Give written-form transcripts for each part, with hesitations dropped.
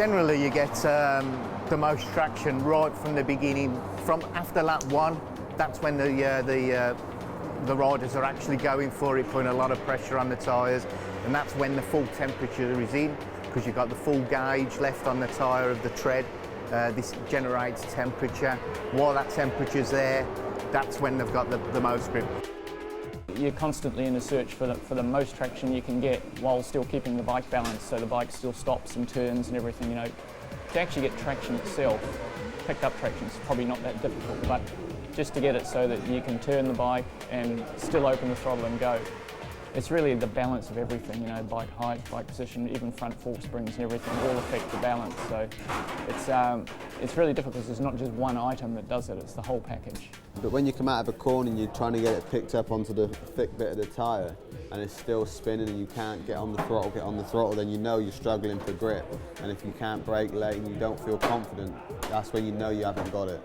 Generally, you get the most traction right from the beginning. From after lap 1, that's when the riders are actually going for it, putting a lot of pressure on the tyres, and that's when the full temperature is in, because you've got the full gauge left on the tyre of the tread. This generates temperature. While that temperature's there, that's when they've got the most grip. You're constantly in a search for the most traction you can get while still keeping the bike balanced, so the bike still stops and turns and everything. You know, to actually get traction itself, picked up traction is probably not that difficult, but just to get it so that you can turn the bike and still open the throttle and go. It's really the balance of everything, you know, bike height, bike position, even front fork springs and everything all affect the balance. So it's really difficult because it's not just one item that does it, it's the whole package. But when you come out of a corner and you're trying to get it picked up onto the thick bit of the tyre and it's still spinning and you can't get on the throttle, then you know you're struggling for grip. And if you can't brake late and you don't feel confident, that's when you know you haven't got it.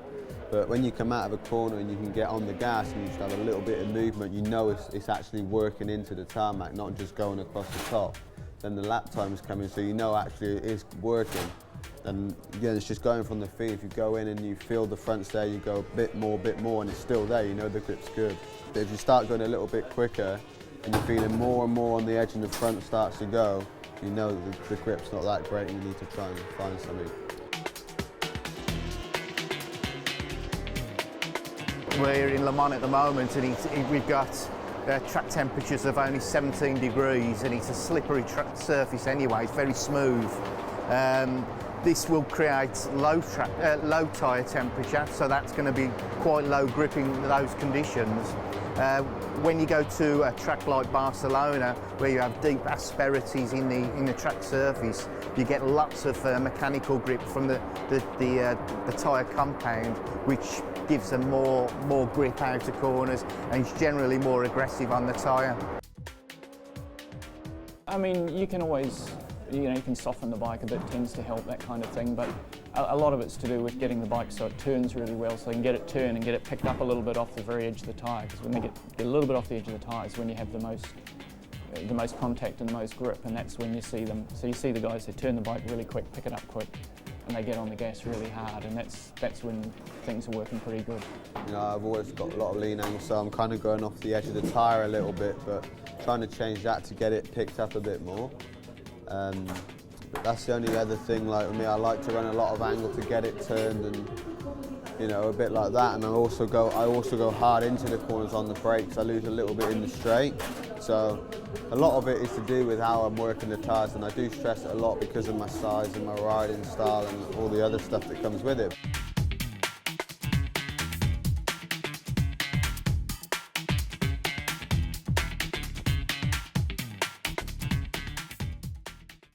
But when you come out of a corner and you can get on the gas and you just have a little bit of movement, you know it's actually working into the tarmac, not just going across the top. Then the lap time is coming, so you know actually it is working. And again, it's just going from the feet. If you go in and you feel the fronts there, you go a bit more, and it's still there, you know the grip's good. But if you start going a little bit quicker and you're feeling more and more on the edge and the front starts to go, you know the grip's not that great and you need to try and find something. We're in Le Mans at the moment, and we've got track temperatures of only 17 degrees, and it's a slippery surface anyway. It's very smooth. This will create low tyre temperature, so that's going to be quite low gripping those conditions. When you go to a track like Barcelona, where you have deep asperities in the track surface, you get lots of mechanical grip from the tyre compound, which gives them more grip out of corners, and it's generally more aggressive on the tyre. I mean, you can always, you can soften the bike a bit, tends to help, that kind of thing, but a lot of it's to do with getting the bike so it turns really well, so you can get it turned and get it picked up a little bit off the very edge of the tyre, because when they get a little bit off the edge of the tyre is when you have the most contact and the most grip, and that's when you see them. So you see the guys that turn the bike really quick, pick it up quick, and they get on the gas really hard, and that's when things are working pretty good. You know, I've always got a lot of lean angle, so I'm kind of going off the edge of the tyre a little bit, but trying to change that to get it picked up a bit more. But that's the only other thing, like with me, I like to run a lot of angle to get it turned, and you know, a bit like that. And I also go hard into the corners on the brakes. I lose a little bit in the straight. So a lot of it is to do with how I'm working the tyres, and I do stress it a lot because of my size and my riding style and all the other stuff that comes with it.